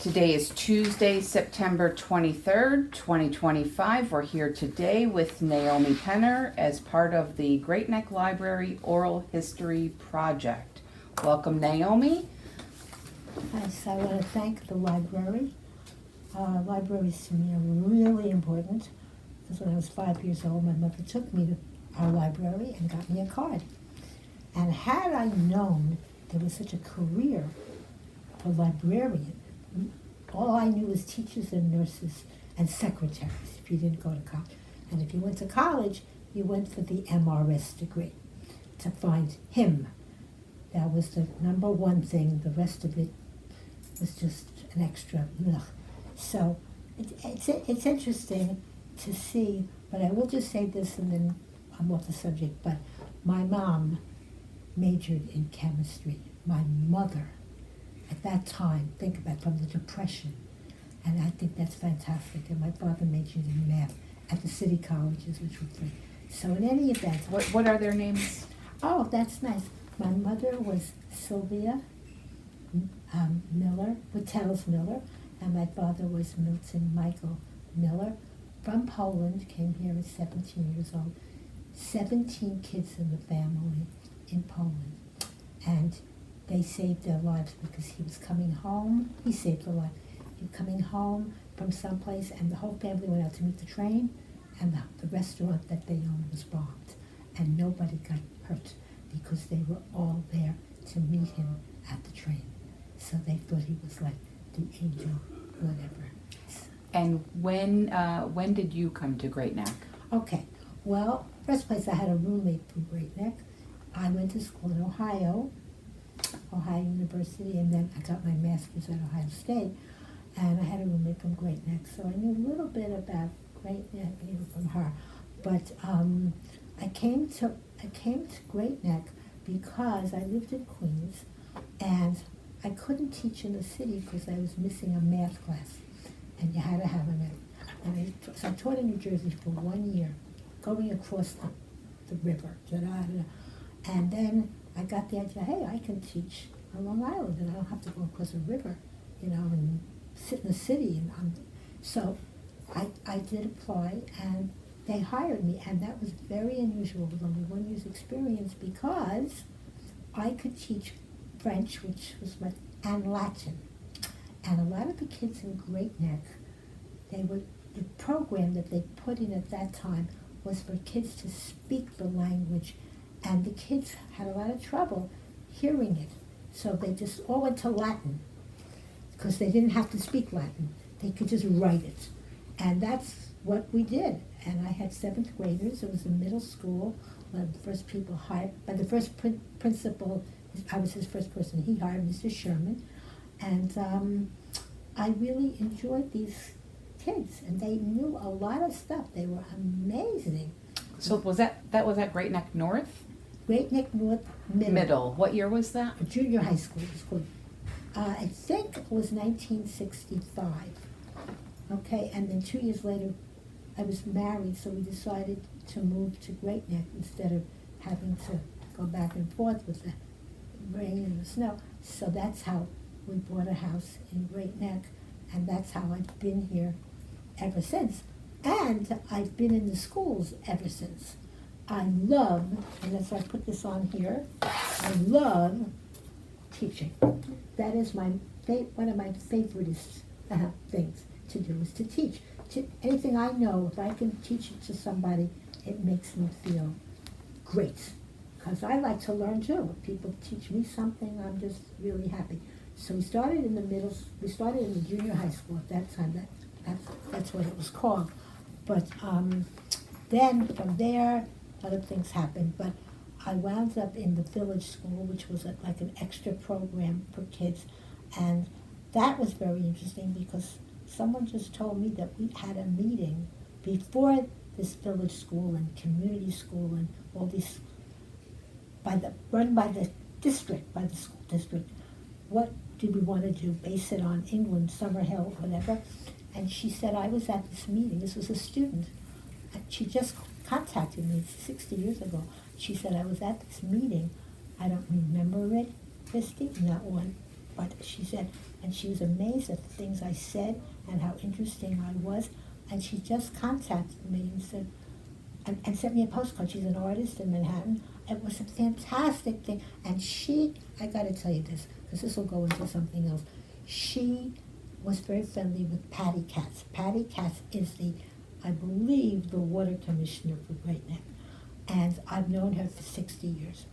Today is Tuesday, September 23rd, 2025. We're here today with Naomi Penner as part of the Great Neck Library Oral History Project. Welcome, Naomi. Yes, I want to thank the library. Libraries to me are really important because when I was 5 years old, my mother took me to our library and got me a card. And had I known there was such a career for librarian, all I knew was teachers and nurses and secretaries if you didn't go to college. And if you went to college, you went for the MRS degree to find him. That was the number one thing. The rest of it was just an extra. Ugh. So it's interesting to see, but I will just say this and then I'm off the subject, but my mom majored in chemistry. My mother, at that time, think about it, from the Depression, and I think that's fantastic. And my father majored in math at the city colleges, which were free. So in any event, What are their names? oh, that's nice. My mother was Sylvia Miller, Wittels Miller, and my father was Milton Michael Miller. From Poland, came here at 17 years old. 17 kids in the family in Poland, and they saved their lives because he was coming home. He saved their life. He was coming home from someplace, and the whole family went out to meet the train, and the restaurant that they owned was bombed, and nobody got hurt because they were all there to meet him at the train. So they thought he was like the angel, whatever. And when did you come to Great Neck? Okay, well, first place I had a roommate from Great Neck. I went to school in Ohio University, and then I got my master's at Ohio State, and I had a roommate from Great Neck, so I knew a little bit about Great Neck, from her. But I came to Great Neck because I lived in Queens, and I couldn't teach in the city because I was missing a math class, and you had to have a math. And so I taught in New Jersey for 1 year, going across the river, and then I got the idea, hey, I can teach on Long Island, and I don't have to go across a river, and sit in the city. So I did apply, and they hired me, and that was very unusual with only 1 year's experience because I could teach French, which was and Latin. And a lot of the kids in Great Neck, the program that they put in at that time was for kids to speak the language, and the kids had a lot of trouble hearing it. So they just all went to Latin because they didn't have to speak Latin. They could just write it. And that's what we did. And I had 7th graders. It was a middle school. One of the first people hired, by the first principal, I was his first person he hired, Mr. Sherman. And I really enjoyed these kids, and they knew a lot of stuff. They were amazing. So was that Great Neck North? Great Neck North Middle. What year was that? A junior high school. It was called, I think it was 1965. Okay, and then 2 years later, I was married, so we decided to move to Great Neck instead of having to go back and forth with the rain and the snow. So that's how we bought a house in Great Neck, and that's how I've been here ever since. And I've been in the schools ever since. I love, and that's why I put this on here, I love teaching. That is one of my favorite things to do is to teach. Anything I know, if I can teach it to somebody, it makes me feel great. Because I like to learn too. If people teach me something, I'm just really happy. So we started in the junior high school at that time. That's what it was called. But then from there, other things happened. But I wound up in the village school, which was like an extra program for kids. And that was very interesting because someone just told me that we had a meeting before this village school and community school and all these, run by the district, by the school district. What did we want to do? Base it on England, Summerhill, whatever. And she said, I was at this meeting. This was a student. And she just contacted me 60 years ago. She said, I was at this meeting. I don't remember it, Christy, not one. But she said, and she was amazed at the things I said and how interesting I was. And she just contacted me and said, and sent me a postcard. She's an artist in Manhattan. It was a fantastic thing. And I got to tell you this, because this will go into something else. She was very friendly with Patty Katz. Patty Katz is I believe, the water commissioner for Great Neck. And I've known her for 60 years.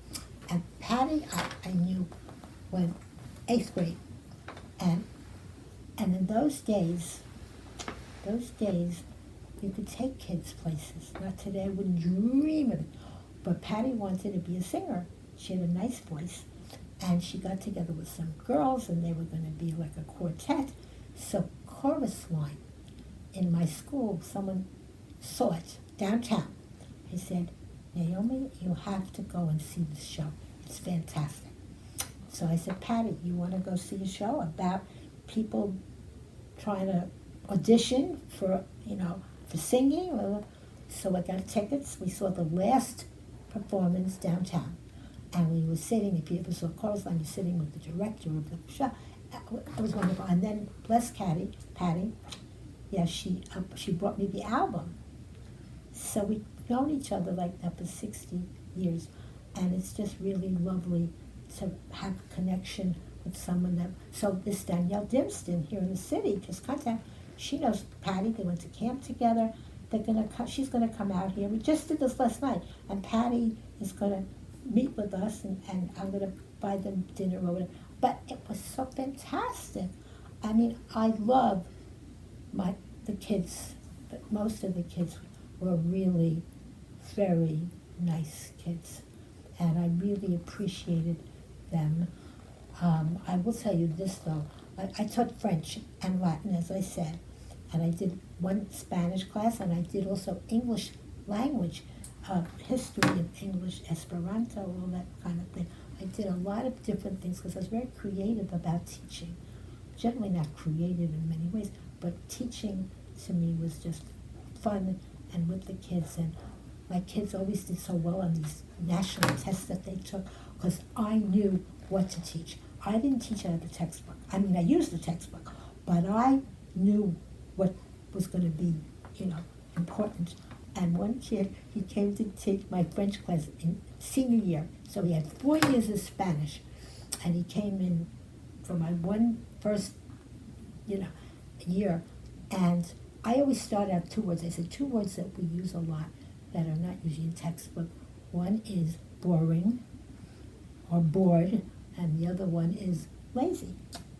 And Patty, I knew when 8th grade. And in those days, you could take kids places. Not today, I wouldn't dream of it. But Patty wanted to be a singer. She had a nice voice. And she got together with some girls, and they were going to be like a quartet. So chorus line in my school, someone saw it downtown. He said, Naomi, you have to go and see the show. It's fantastic. So I said, Patty, you want to go see a show about people trying to audition for singing? So I got tickets. We saw the last performance downtown. And we were sitting, if you ever saw Chorus Line, you're sitting with the director of the show. It was wonderful. And then, bless Patty, yeah, she brought me the album. So we've known each other like that for 60 years. And it's just really lovely to have a connection with someone that, so this Danielle Dimston here in the city, just contact, she knows Patty, they went to camp together, she's gonna come out here. We just did this last night, and Patty is gonna meet with us, and I'm gonna buy them dinner or whatever. But it was so fantastic. I mean, I love the kids, but most of the kids were really very nice kids, and I really appreciated them. I will tell you this though, I taught French and Latin, as I said, and I did one Spanish class, and I did also English language, history of English, Esperanto, all that kind of thing. I did a lot of different things because I was very creative about teaching. Generally not creative in many ways, but teaching to me was just fun and with the kids. And my kids always did so well on these national tests that they took because I knew what to teach. I didn't teach out of the textbook. I mean, I used the textbook, but I knew what was going to be, important. And one kid, he came to take my French class in senior year. So he had 4 years of Spanish. And he came in for my first year. And I always start out 2 words. I said 2 words that we use a lot that are not usually in textbook. One is boring or bored, and the other one is lazy.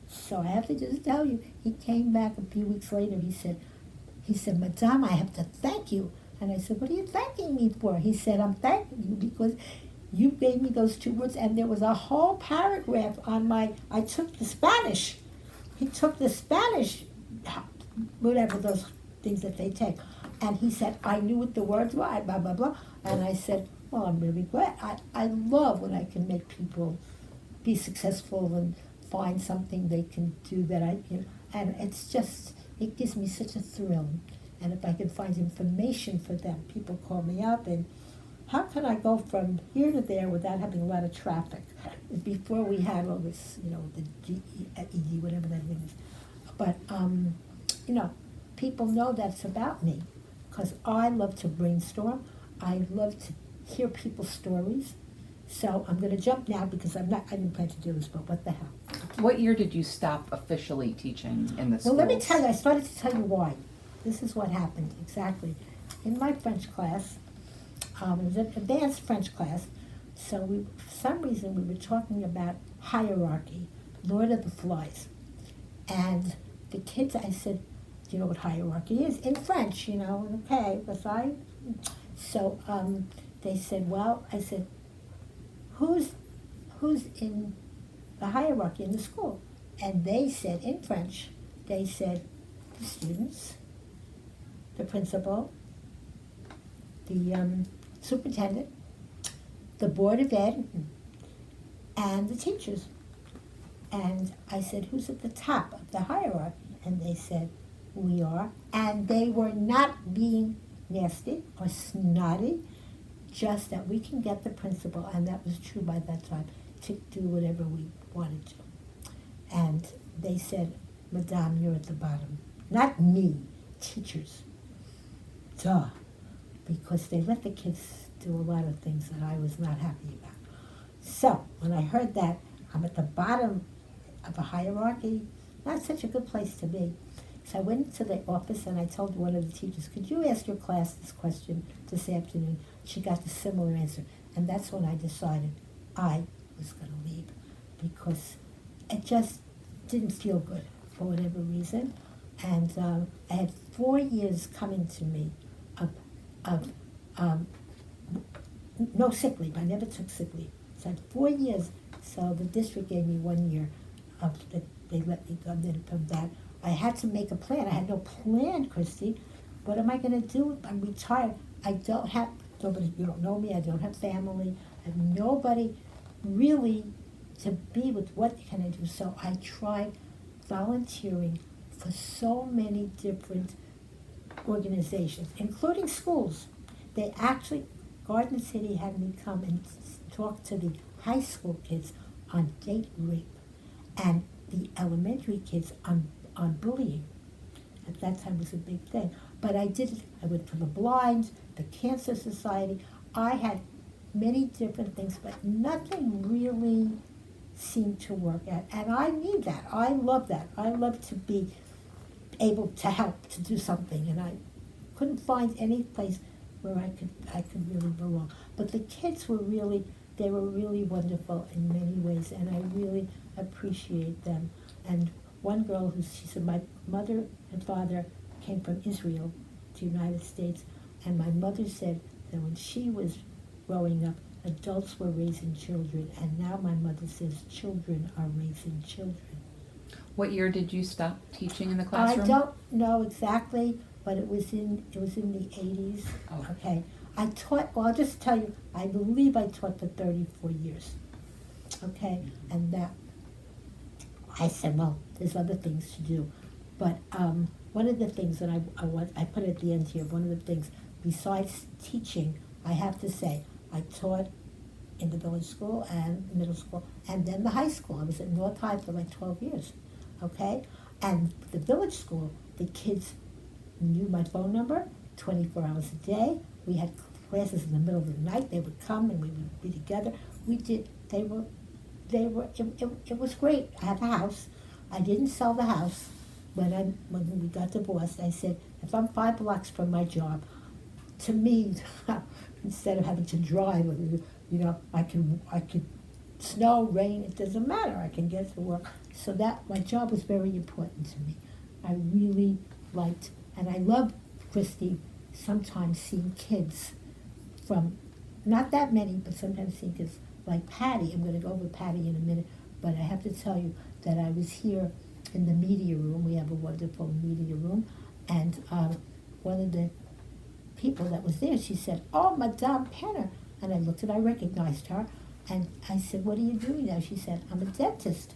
So I have to just tell you, he came back a few weeks later. He said, Madame, I have to thank you. And I said, what are you thanking me for? He said, I'm thanking you because you gave me those 2 words, and there was a whole paragraph on I took the Spanish. He took the Spanish, whatever those things that they take. And he said, I knew what the words were, blah, blah, blah. And I said, well, I'm really glad. I love when I can make people be successful and find something they can do that and it's just, it gives me such a thrill. And if I can find information for them, people call me up and how can I go from here to there without having a lot of traffic? Before we had all this, the GED, whatever that thing is. But, people know that's about me because I love to brainstorm. I love to hear people's stories. So I'm going to jump now because I didn't plan to do this, but what the hell. What year did you stop officially teaching in the schools? Well, let me tell you, I started to tell you why. This is what happened, exactly. In my French class, it was an advanced French class, so for some reason we were talking about hierarchy, Lord of the Flies. And the kids, I said, do you know what hierarchy is? In French, okay, so they said, well, I said, who's in the hierarchy in the school? And they said, in French, they said, the students, the principal, the superintendent, the board of ed, and the teachers. And I said, who's at the top of the hierarchy? And they said, we are. And they were not being nasty or snotty, just that we can get the principal, and that was true by that time, to do whatever we wanted to. And they said, Madame, you're at the bottom. Not me, teachers. Duh. Because they let the kids do a lot of things that I was not happy about. So, when I heard that I'm at the bottom of a hierarchy, not such a good place to be. So I went into the office and I told one of the teachers, could you ask your class this question this afternoon? She got the similar answer. And that's when I decided I was going to leave, because it just didn't feel good for whatever reason. And I had 4 years coming to me of no sick leave. I never took sick leave. So I had 4 years. So the district gave me 1 year of that they let me go. Then from that, I had to make a plan. I had no plan, Christy. What am I going to do? I'm retired. I don't have nobody. You don't know me. I don't have family. I have nobody really to be with. What can I do? So I tried volunteering for so many different organizations, including schools. They actually, Garden City had me come and talk to the high school kids on date rape and the elementary kids on bullying. At that time it was a big thing. But I did it. I went for the blind, the Cancer Society. I had many different things, but nothing really seemed to work out. And I need that. I love that. I love to be able to help, to do something. And I couldn't find any place where I could really belong. But the kids were really, they were really wonderful in many ways, and I really appreciate them. And one girl she said, my mother and father came from Israel to the United States, and my mother said that when she was growing up, adults were raising children, and now my mother says children are raising children. What year did you stop teaching in the classroom? I don't know exactly, but it was in the 80s. Oh. Okay. I taught, well, I'll just tell you, I believe I taught for 34 years. Okay? And that, I said, well, there's other things to do. But one of the things that I put at the end here, one of the things, besides teaching, I have to say, I taught in the village school and middle school, and then the high school. I was at North High for like 12 years. Okay? And the village school, the kids knew my phone number 24 hours a day. We had classes in the middle of the night. They would come and we would be together. It was great. I have a house. I didn't sell the house. When we got divorced, I said, if I'm 5 blocks from my job, to me, instead of having to drive, I could snow, rain, it doesn't matter. I can get to work. So that, my job was very important to me. I really liked, and I love, Christy, sometimes seeing kids from, not that many, but sometimes seeing kids like Patty. I'm going to go over Patty in a minute, but I have to tell you that I was here in the media room. We have a wonderful media room, and one of the people that was there, she said, oh, Madame Penner. And I looked and I recognized her, and I said, what are you doing now? She said, I'm a dentist.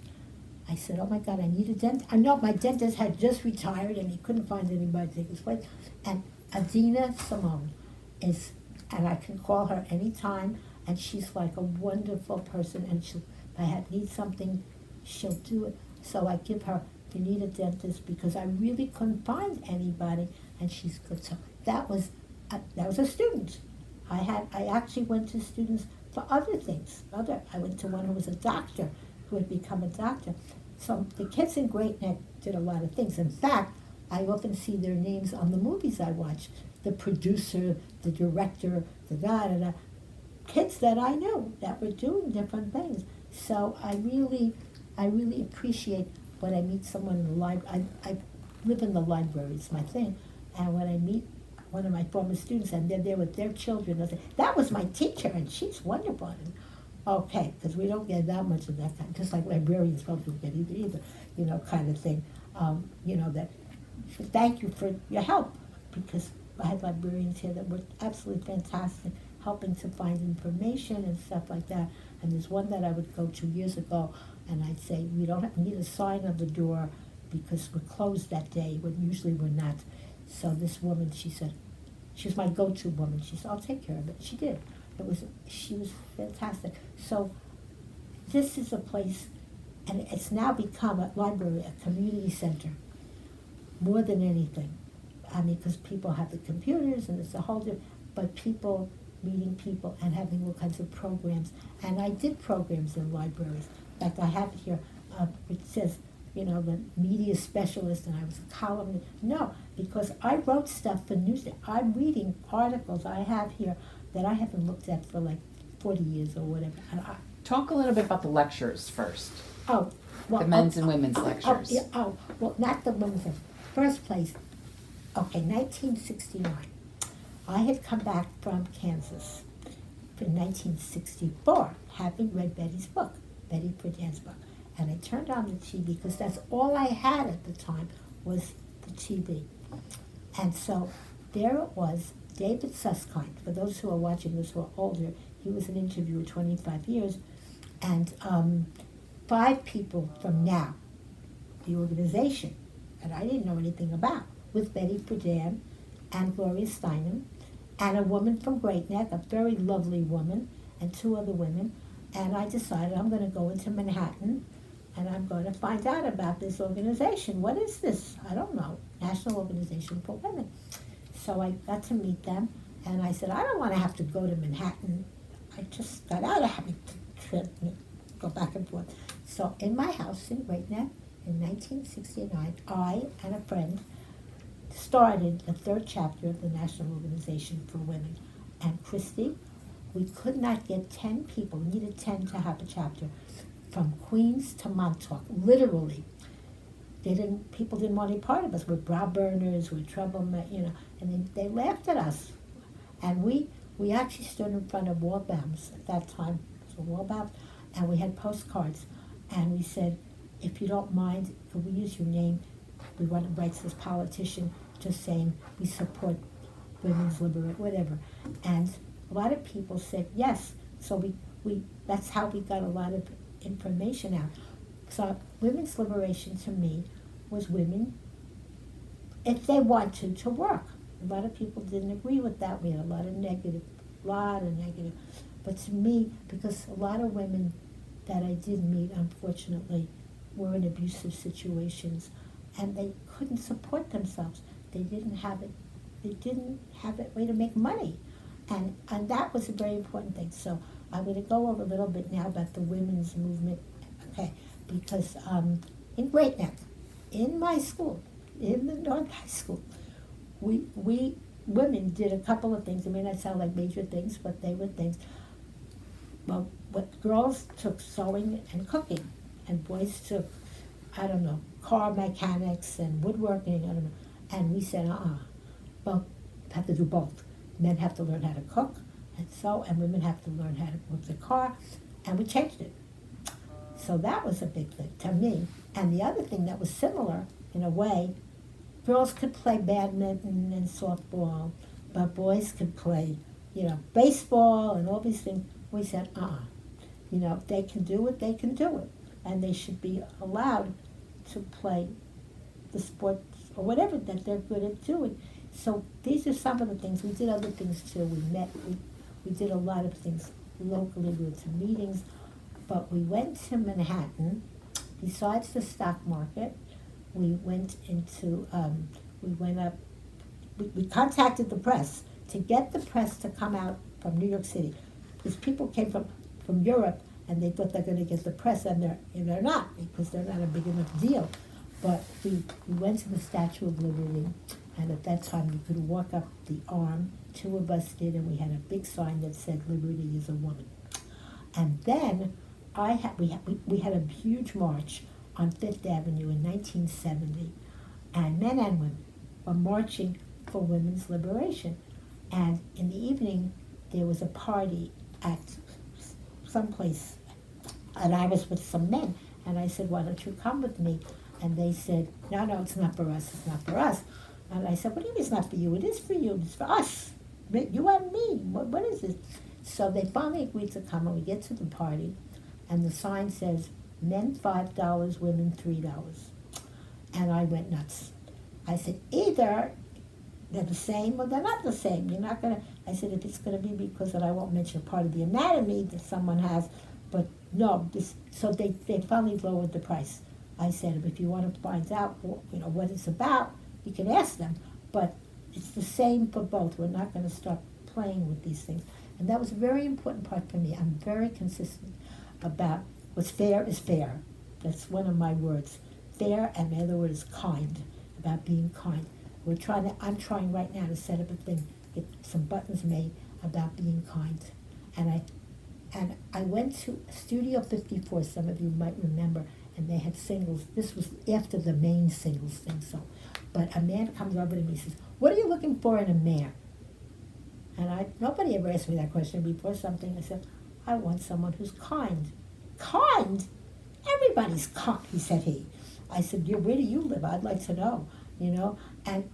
I said, oh my God, I need a dentist. I know my dentist had just retired and he couldn't find anybody to take his place. And Adina Simone is, and I can call her anytime, and she's like a wonderful person, and if I need something, she'll do it. So I give her, if you need a dentist, because I really couldn't find anybody, and she's good. So that was a student. I actually went to students for other things. I went to one who was a doctor, who had become a doctor. So the kids in Great Neck did a lot of things. In fact, I often see their names on the movies I watch. The producer, the director, the da-da-da. Kids that I knew that were doing different things. So I really appreciate when I meet someone in the library. I live in the library, it's my thing. And when I meet one of my former students and they're there with their children, I say, that was my teacher and she's wonderful. And, okay, because we don't get that much of that kind, just like librarians probably don't get either, kind of thing. That thank you for your help, because I had librarians here that were absolutely fantastic, helping to find information and stuff like that. And there's one that I would go to years ago, and I'd say, we need a sign on the door because we're closed that day, when usually we're not. So this woman, she said, she was my go-to woman. She said, I'll take care of it. She did. She was fantastic. So this is a place And it's now become a library, a community center, more than anything. I mean, because people have the computers and it's a whole different, but people meeting people and having all kinds of programs. And I did programs in libraries. In fact, I have it here, it says, you know, the media specialist, and I was a columnist. No, because I wrote stuff for news. I'm reading articles I have here that I haven't looked at for like 40 years or whatever. And Talk a little bit about the lectures first. well, The men's and women's lectures. Well, not the women's. First place, okay, 1969. I had come back from Kansas in 1964, having read Betty's book, Betty Friedan's book. And I turned on the TV because that's all I had at the time was the TV. And so there it was, David Susskind. For those who are watching this who are older, he was an interviewer 25 years. And 5 people from NOW, the organization, that I didn't know anything about, with Betty Friedan and Gloria Steinem, and a woman from Great Neck, a very lovely woman, and 2 other women. And I decided I'm going to go into Manhattan and I'm going to find out about this organization. What is this? I don't know. National Organization for Women. So I got to meet them, and I said, I don't want to have to go to Manhattan. I just got out of having to go back and forth. So in my house in Great Neck in 1969, I and a friend started the 3rd chapter of the National Organization for Women. And Christy, we could not get 10 people, we needed 10 to have a chapter, from Queens to Montauk, literally. People didn't want any part of us. We're brow burners, we're troublemakers, you know, and they laughed at us. And we actually stood in front of Walbaum's at that time, so Walbaum, and we had postcards. And we said, if you don't mind, could we use your name? We want to write to this politician just saying we support women's liberation, whatever. And a lot of people said yes. So we that's how we got a lot of information out. So women's liberation to me was women, if they wanted to work. A lot of people didn't agree with that. We had a lot of negative. But to me, because a lot of women that I did meet, unfortunately, were in abusive situations, and they couldn't support themselves. They didn't have it. They didn't have a way to make money, and that was a very important thing. So I'm going to go over a little bit now about the women's movement, okay? Because in Great Neck, in my school, in the North High School, we women did a couple of things. It may not sound like major things, but they were things. Well, what girls took sewing and cooking, and boys took, I don't know, car mechanics and woodworking, I don't know. And we said, well, have to do both. Men have to learn how to cook and sew, and women have to learn how to work the car, and we changed it. So that was a big thing to me. And the other thing that was similar, in a way, girls could play badminton and softball, but boys could play, baseball and all these things. We said, you know, if they can do it, they can do it. And they should be allowed to play the sports or whatever that they're good at doing. So these are some of the things. We did other things too. We met, we did a lot of things locally. We went to meetings, but we went to Manhattan. Besides the stock market, we went into, we contacted the press to get the press to come out from New York City. Because people came from Europe and they thought they're going to get the press, and they're not, because they're not a big enough deal. But we went to the Statue of Liberty, and at that time you could walk up the arm. 2 of us did, and we had a big sign that said "Liberty is a woman." And then we had a huge march on Fifth Avenue in 1970, and men and women were marching for women's liberation. And in the evening, there was a party at some place, and I was with some men, and I said, "Why don't you come with me?" And they said, no, it's not for us, it's not for us. And I said, what do you mean it's not for you? It is for you, it's for us, you and me, what is this? So they finally agreed to come, and we get to the party, and the sign says, men $5, women $3. And I went nuts. I said, either they're the same or they're not the same. You're not gonna, I said, if it's gonna be because, and I won't mention part of the anatomy that someone has, but no, so they finally lowered the price. I said, if you want to find out, what it's about, you can ask them. But it's the same for both. We're not going to start playing with these things. And that was a very important part for me. I'm very consistent about what's fair is fair. That's one of my words. Fair, and the other word is kind, about being kind. I'm trying right now to set up a thing, get some buttons made about being kind. And I went to Studio 54, some of you might remember, and they had singles. This was after the main singles thing, but a man comes over to me and says, what are you looking for in a man? And nobody ever asked me that question before. I said, I want someone who's kind. Kind? Everybody's kind, he said. I said, where do you live? I'd like to know,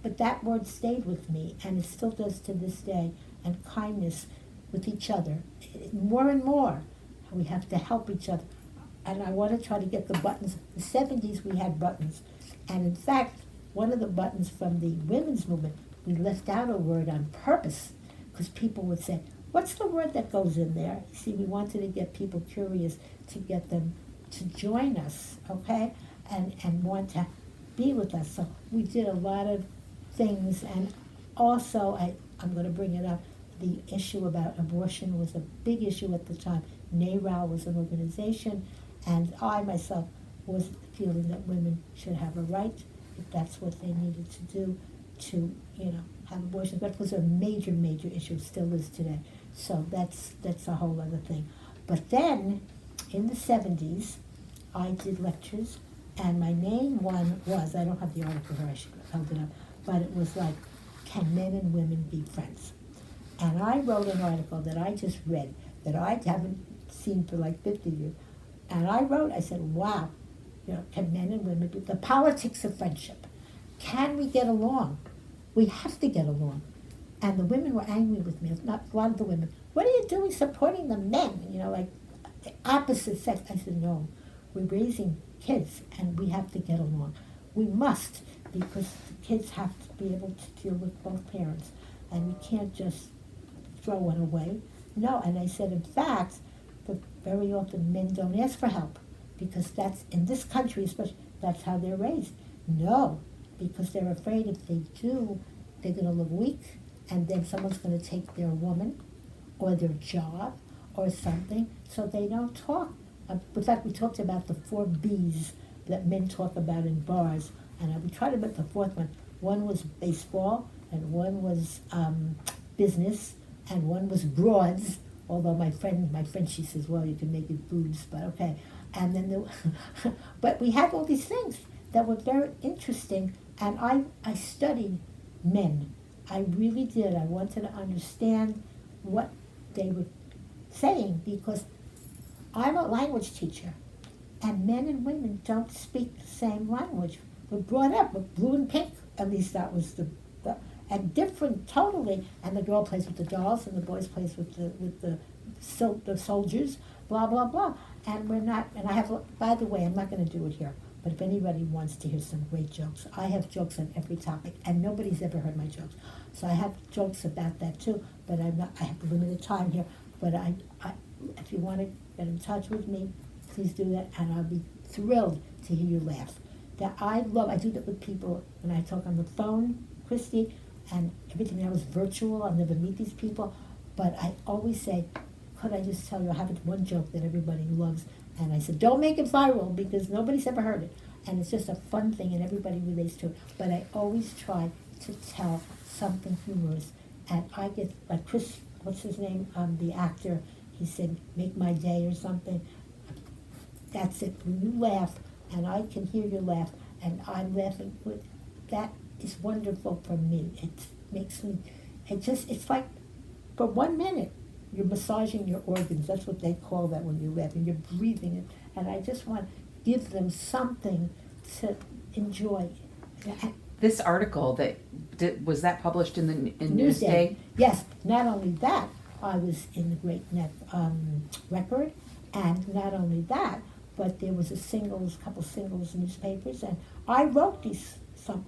but that word stayed with me, and it still does to this day. And kindness with each other, more and more. We have to help each other. And I want to try to get the buttons. In the 70s, we had buttons. And in fact, one of the buttons from the women's movement, we left out a word on purpose, because people would say, what's the word that goes in there? You see, we wanted to get people curious, to get them to join us, okay, and want to be with us. So we did a lot of things. And also, I'm going to bring it up, the issue about abortion was a big issue at the time. NARAL was an organization, and I myself was feeling that women should have a right, if that's what they needed to do, to have abortion. That was a major, major issue, still is today. So that's a whole other thing. But then, in the 70s, I did lectures, and my main one was, I don't have the article here, I should have held it up, but it was like, can men and women be friends? And I wrote an article that I just read, that I haven't seen for like 50 years. And I said, wow, can men and women be, the politics of friendship. Can we get along? We have to get along. And the women were angry with me, not a lot of the women. What are you doing supporting the men? Like the opposite sex. I said, no, we're raising kids and we have to get along. We must, because the kids have to be able to deal with both parents. And you can't just throw one away. No, and I said, in fact, very often men don't ask for help, because that's, in this country especially, that's how they're raised. No, because they're afraid if they do, they're going to look weak, and then someone's going to take their woman or their job or something, so they don't talk. In fact, we talked about the 4 B's that men talk about in bars, and we tried to make the 4th one. One was baseball, and one was business, and one was broads, although my friend, she says, well, you can make it boobs, but okay. And then, but we had all these things that were very interesting, and I studied men. I really did. I wanted to understand what they were saying, because I'm a language teacher, and men and women don't speak the same language. We're brought up with blue and pink, at least that was and different totally, and the girl plays with the dolls, and the boys plays with the soldiers, blah, blah, blah. And we're not, and I have, by the way, I'm not going to do it here, but if anybody wants to hear some great jokes, I have jokes on every topic, and nobody's ever heard my jokes. So I have jokes about that too, but I have limited time here, but if you want to get in touch with me, please do that, and I'll be thrilled to hear you laugh. I do that with people when I talk on the phone, Christy, and everything now is virtual. I'll never meet these people, but I always say, could I just tell you, I have one joke that everybody loves, and I said, don't make it viral, because nobody's ever heard it, and it's just a fun thing, and everybody relates to it, but I always try to tell something humorous, and I get, like Chris, what's his name, the actor, he said, make my day or something. That's it. When you laugh, and I can hear you laugh, and I'm laughing with, that is wonderful for me. It makes me, it's like, for 1 minute, you're massaging your organs. That's what they call that when you're laughing. You're breathing it. And I just want to give them something to enjoy. This article, was that published in the Newsday? Yes. Not only that, I was in the Great Neck Record, and not only that, but there was couple singles newspapers, and I wrote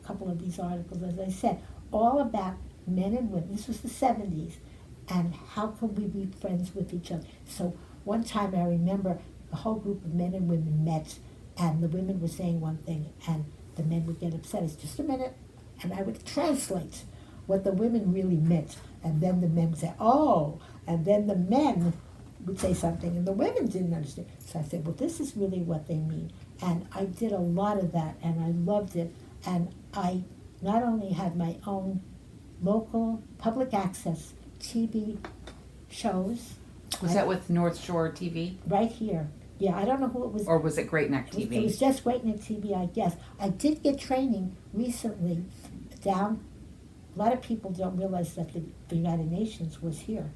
couple of these articles, as I said, all about men and women. This was the 70s, and how could we be friends with each other? So one time I remember the whole group of men and women met, and the women were saying one thing, and the men would get upset. It's just a minute, and I would translate what the women really meant, and then the men would say, oh, and then the men would say something, and the women didn't understand. So I said, well, this is really what they mean. And I did a lot of that, and I loved it. And I not only had my own local public access TV shows. Was that with North Shore TV? Right here. Yeah, I don't know who it was. Or was it Great Neck TV? It was just Great Neck TV, I guess. I did get training recently down. A lot of people don't realize that the United Nations was here.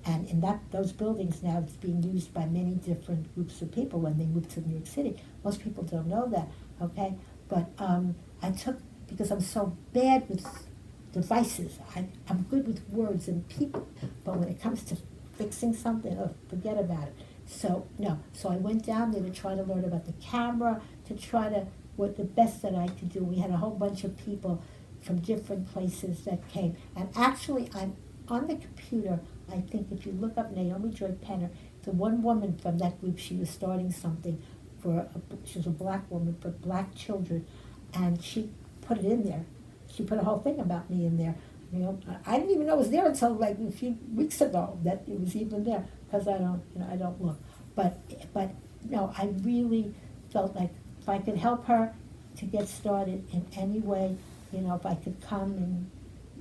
And in those buildings now, it's being used by many different groups of people when they moved to New York City. Most people don't know that, okay? But I took, because I'm so bad with devices, I'm good with words and people, but when it comes to fixing something, forget about it. So I went down there to try to learn about the camera, to try to, what the best that I could do. We had a whole bunch of people from different places that came. And actually, I'm on the computer, I think if you look up Naomi Joy Penner, the one woman from that group, she was starting something she was a black woman for black children, and she put it in there. She put a whole thing about me in there. You know, I didn't even know it was there until like a few weeks ago that it was even there, because I don't look. But no, I really felt like if I could help her to get started in any way, if I could come and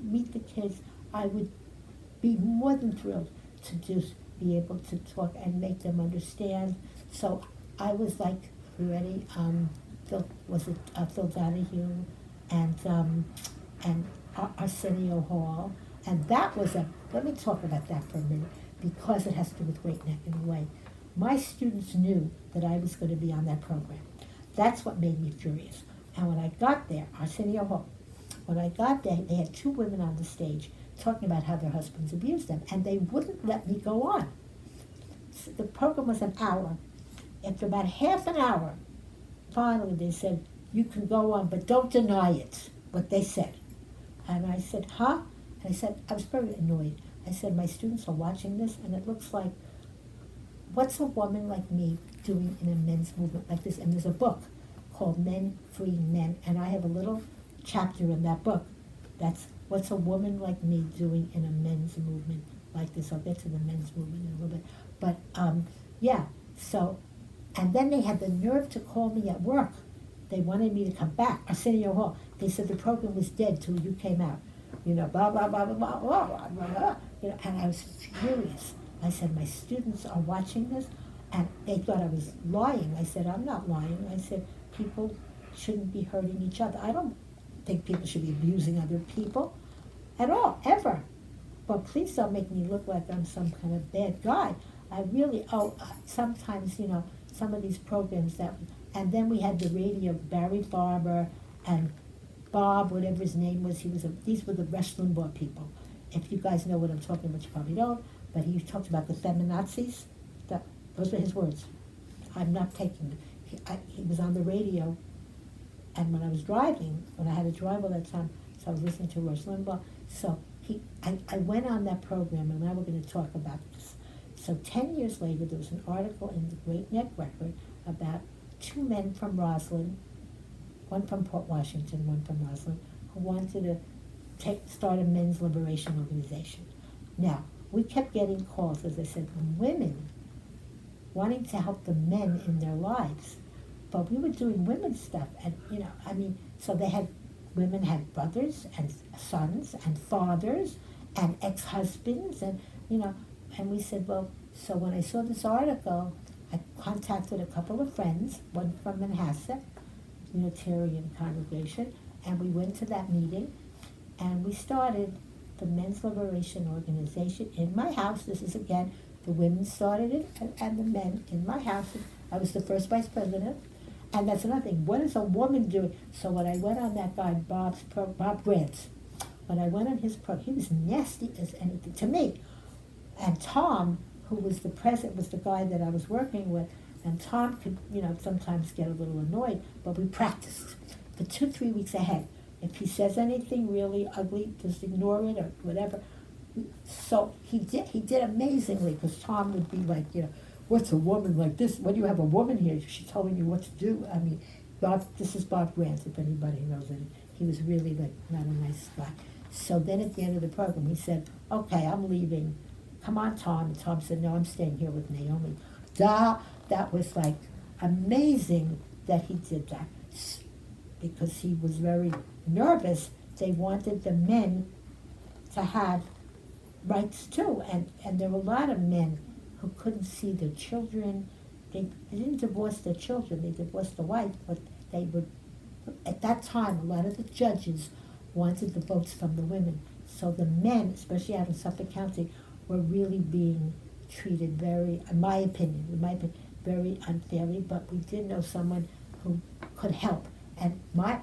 meet the kids, I would be more than thrilled to just be able to talk and make them understand. So I was like, you ready? Phil Donahue and Arsenio Hall, and that was let me talk about that for a minute, because it has to do with Great Neck in a way. My students knew that I was going to be on that program. That's what made me furious. And when I got there, Arsenio Hall, when I got there, they had two women on the stage talking about how their husbands abused them, and they wouldn't let me go on. So the program was an hour. After about half an hour, finally they said, you can go on, but don't deny it, what they said. And I said, huh? And I said, I was very annoyed. I said, my students are watching this, and it looks like, what's a woman like me doing in a men's movement like this? And there's a book called Men Free Men, and I have a little chapter in that book. That's what's a woman like me doing in a men's movement like this. I'll get to the men's movement in a little bit. But, yeah, so, and then they had the nerve to call me at work. They wanted me to come back, Arsenio Hall. They said the program was dead till you came out. Blah, blah, blah, blah, blah, blah, blah, blah, blah. And I was furious. I said, my students are watching this, and they thought I was lying. I said, I'm not lying. I said, people shouldn't be hurting each other. I don't think people should be abusing other people at all, ever. But please don't make me look like I'm some kind of bad guy. I really, sometimes, some of these programs and then we had the radio, Barry Barber and Bob, whatever his name was, these were the Rush Limbaugh people. If you guys know what I'm talking about, you probably don't, but he talked about the feminazis. Those were his words. I'm not taking them. He was on the radio, and when I was driving, when I had to drive all that time, so I was listening to Rush Limbaugh, so I went on that program, and now we're going to talk about this. So 10 years later, there was an article in the Great Neck Record about two men from Roslyn, one from Port Washington, one from Roslyn, who wanted to start a men's liberation organization. Now, we kept getting calls, as I said, from women wanting to help the men in their lives. But we were doing women's stuff, and, so women had brothers and sons and fathers and ex-husbands, and we said, well, so when I saw this article, I contacted a couple of friends, one from Manhasset, Unitarian congregation, and we went to that meeting, and we started the Men's Liberation Organization in my house. This is, again, the women started it, and the men in my house. I was the first vice president, and that's another thing. What is a woman doing? So when I went on that guy, Bob Grant, when I went on his program, he was nasty as anything to me. And Tom, who was the president, was the guy that I was working with, and Tom could, sometimes get a little annoyed, but we practiced for 2-3 weeks ahead. If he says anything really ugly, just ignore it or whatever. So he did amazingly, because Tom would be like, what's a woman like this? What do you have a woman here? She's telling you what to do. I mean, this is Bob Grant, if anybody knows it. He was really like not a nice guy. So then at the end of the program, he said, okay, I'm leaving. Come on, Tom. And Tom said, no, I'm staying here with Naomi. That was like amazing that he did that, because he was very nervous. They wanted the men to have rights too, and there were a lot of men who couldn't see their children. They didn't divorce their children, they divorced the wife, but they would, at that time, a lot of the judges wanted the votes from the women. So the men, especially out in Suffolk County, were really being treated very, in my opinion, very unfairly, but we did know someone who could help. And my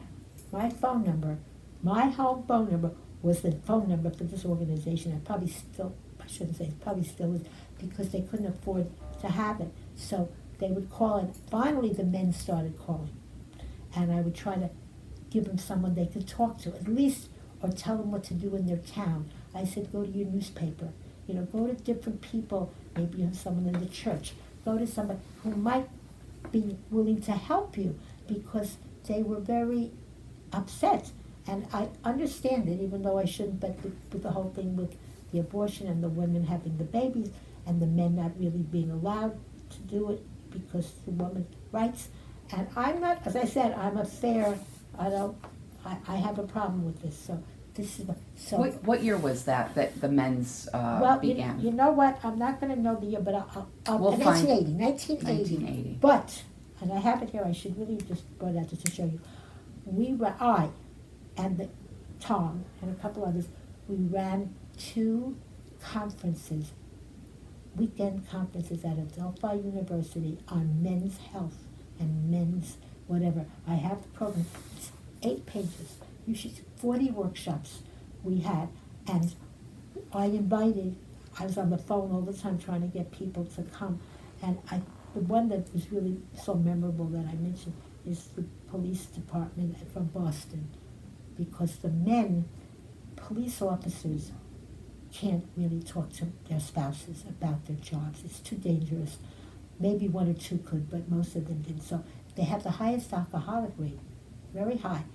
phone number, my home phone number was the phone number for this organization. And probably still, I shouldn't say, it probably still is, because they couldn't afford to have it. So they would call, and finally the men started calling. And I would try to give them someone they could talk to, at least, or tell them what to do in their town. I said, go to your newspaper. You know, go to different people. Maybe you have someone in the church. Go to somebody who might be willing to help you, because they were very upset. And I understand it, even though I shouldn't, but with the whole thing with the abortion and the women having the babies and the men not really being allowed to do it because the women's rights. And I'm not, as I said, I'm a fair, I have a problem with this. So this is, so. What year was that the men's Well, began? you know what, I'm not gonna know the year, but We'll find- 1980. 1980. But, and I have it here, I should really just brought out just to show you. I and Tom and a couple others, we ran 2 conferences, weekend conferences at Adelphi University on men's health and men's whatever. I have the program, it's 8 pages. You should, 40 workshops we had, and I was on the phone all the time trying to get people to come, and the one that was really so memorable that I mentioned is the police department from Boston, because the men, police officers, can't really talk to their spouses about their jobs. It's too dangerous. Maybe 1 or 2 could, but most of them didn't. So they have the highest alcoholic rate, very high,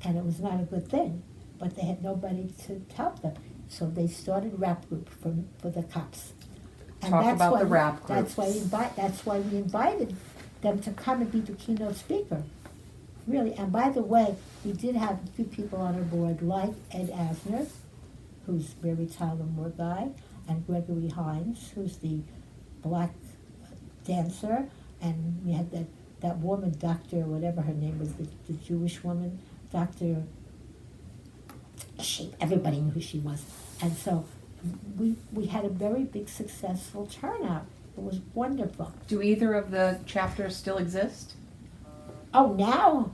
and it was not a good thing, but they had nobody to help them. So they started rap group for the cops. And Talk about the rap groups. That's why we invited them to come and be the keynote speaker. Really, and by the way, we did have a few people on our board, like Ed Asner, who's Mary Tyler Moore guy, and Gregory Hines, who's the black dancer, and we had that woman, Dr. whatever her name was, the Jewish woman, Dr. Everybody knew who she was. And so we had a very big successful turnout. It was wonderful. Do either of the chapters still exist? Oh, now?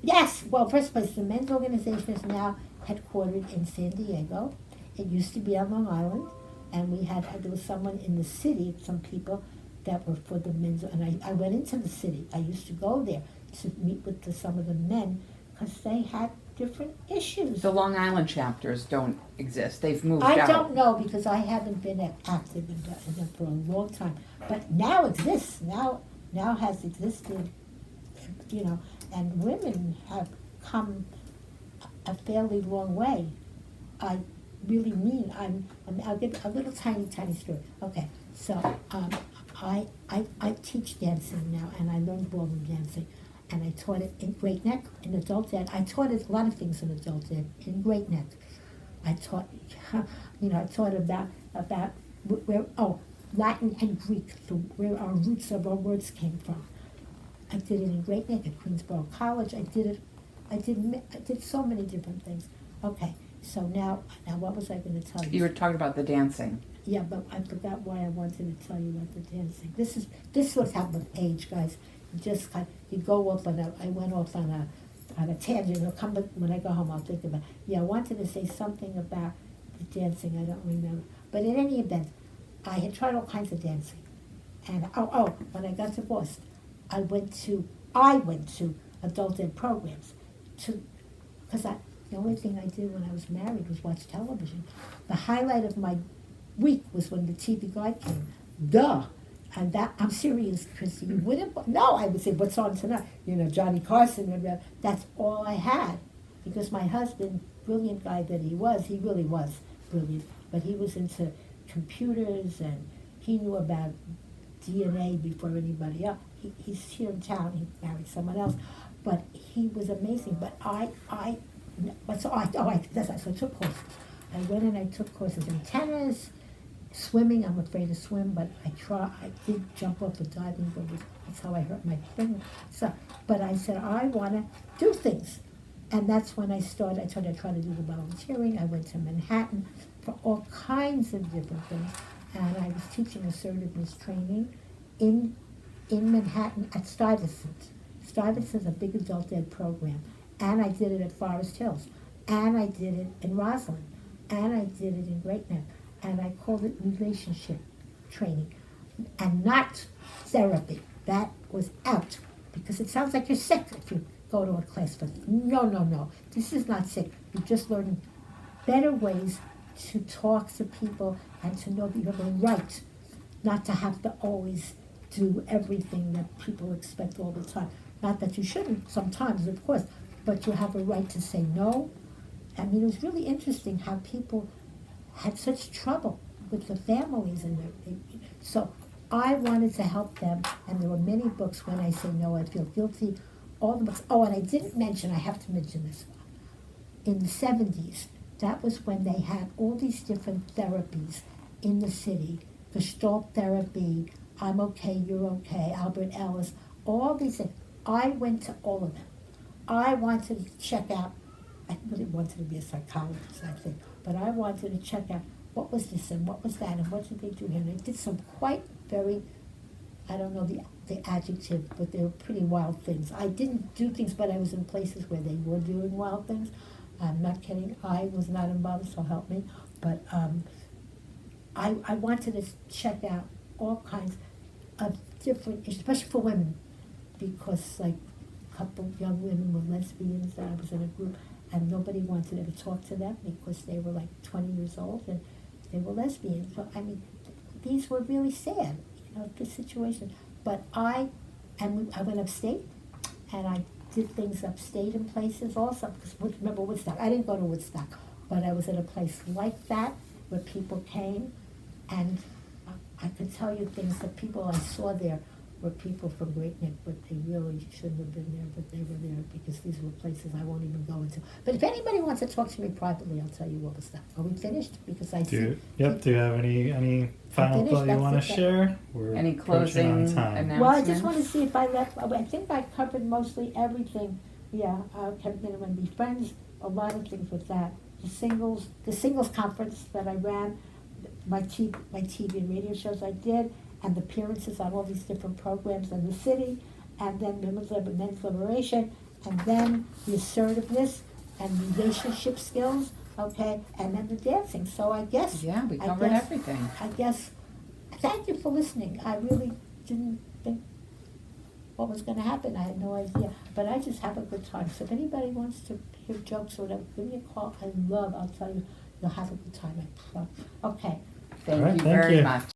Yes. Well, first place, the men's organization is now headquartered in San Diego. It used to be on Long Island, and there was someone in the city, some people that were for the men's, and I went into the city. I used to go there to meet with some of the men, because they had different issues. The Long Island chapters don't exist. They've moved out. I don't know, because I haven't been active in them for a long time. But now exists. Now has existed, you know, and women have come a fairly long way. I really mean, I'll give a little tiny story. Okay, so I teach dancing now, and I learned ballroom dancing, and I taught it in Great Neck, in adult ed. I taught it a lot of things in adult ed, in Great Neck. I taught, about where, Latin and Greek, where our roots of our words came from. I did it in Great Neck at Queensborough College. I did so many different things. Okay, so now what was I going to tell you? You were talking about the dancing. Yeah, but I forgot why I wanted to tell you about the dancing. This is what's happened with age, guys. You go off I went off on a tangent. It'll come when I go home. I'll think about it. Yeah, I wanted to say something about the dancing. I don't remember. But in any event, I had tried all kinds of dancing, and when I got divorced, I went to adult ed programs because the only thing I did when I was married was watch television. The highlight of my week was when the TV guide came. And that, I'm serious, Chrissy, you wouldn't, no, I would say, what's on tonight? Johnny Carson, and that's all I had. Because my husband, brilliant guy that he really was brilliant, but he was into computers and he knew about DNA before anybody else. He's here in town, he married someone else, but he was amazing. But so I took courses. I went and I took courses in tennis, swimming. I'm afraid to swim, but I did jump off a diving board. That's how I hurt my finger. So, but I said, I want to do things. And that's when I started. I started trying to do the volunteering. I went to Manhattan for all kinds of different things. And I was teaching assertiveness training in Manhattan at Stuyvesant's. Stuyvesant's a big adult ed program. And I did it at Forest Hills. And I did it in Roslyn. And I did it in Great Neck. And I called it relationship training. And not therapy. That was out. Because it sounds like you're sick if you go to a class for no. This is not sick. You're just learning better ways to talk to people and to know that you have a right not to have to always do everything that people expect all the time. Not that you shouldn't sometimes, of course, but you have a right to say no. I mean, it was really interesting how people had such trouble with the families so I wanted to help them, and there were many books. When I say no, I feel guilty. All the books. Oh, and I didn't mention, I have to mention this one. In the 70s, that was when they had all these different therapies in the city. Gestalt therapy, I'm okay, you're okay, Albert Ellis, all these things. I went to all of them. I wanted to check out, I really wanted to be a psychologist, I think, but I wanted to check out what was this and what was that and what did they do here. And I did some quite very, I don't know the adjective, but they were pretty wild things. I didn't do things, but I was in places where they were doing wild things. I'm not kidding. I was not involved, so help me. But I wanted to check out all kinds of different, especially for women, because like a couple young women were lesbians that I was in a group, and nobody wanted to talk to them because they were like 20 years old and they were lesbians. So I mean, these were really sad, this situation. But I went upstate, and I did things upstate in places also. Because remember Woodstock? I didn't go to Woodstock, but I was at a place like that where people came, and I could tell you things that people I saw there were people from Great Neck, but they really shouldn't have been there, but they were there because these were places I won't even go into. But if anybody wants to talk to me privately, I'll tell you all the stuff. Are we finished? Because I do you have any final thought you want to share? We're any closing on time. announcements? Well, I just want to see if I left. I think I covered mostly everything. Yeah, Kevin and Wendy Friends, a lot of things with that. The singles conference that I ran, my TV and radio shows I did, and the appearances on all these different programs in the city, and then men's liberation, and then the assertiveness and relationship skills, okay, and then the dancing. So I guess We covered everything. I guess, thank you for listening. I really didn't think what was going to happen. I had no idea. But I just have a good time. So if anybody wants to hear jokes or whatever, give me a call. I'll tell you, you'll have a good time. I promise. Okay. Thank All right, you thank very you. much.